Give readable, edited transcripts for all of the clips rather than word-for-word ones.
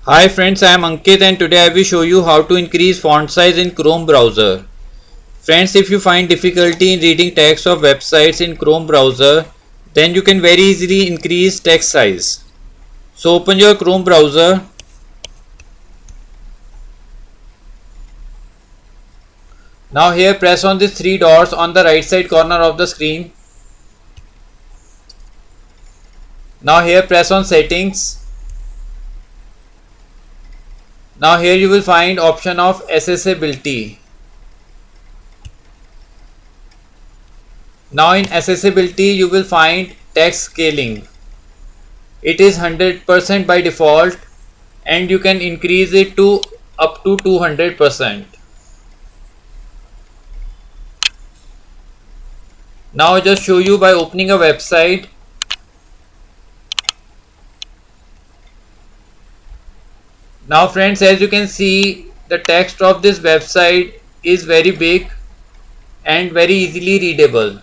Hi friends, I am Ankit and today I will show you how to increase font size in Chrome browser. Friends, if you find difficulty in reading text of websites in Chrome browser, then you can very easily increase text size. So open your Chrome browser. Now here press on these three dots on the right side corner of the screen. Now here press on settings. Now here you will find option of accessibility. Now in accessibility you will find text scaling. It is 100% by default and you can increase it to up to 200%. Now I just show you by opening a website. Now friends, as you can see, the text of this website is very big and very easily readable.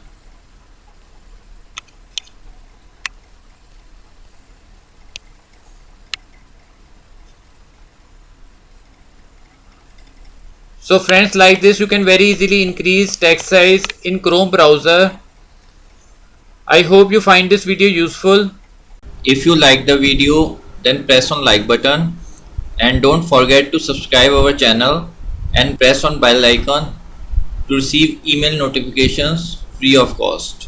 So friends, like this you can very easily increase text size in Chrome browser. I hope you find this video useful. If you like the video, then press on like button and don't forget to subscribe our channel and press on bell icon to receive email notifications free of cost.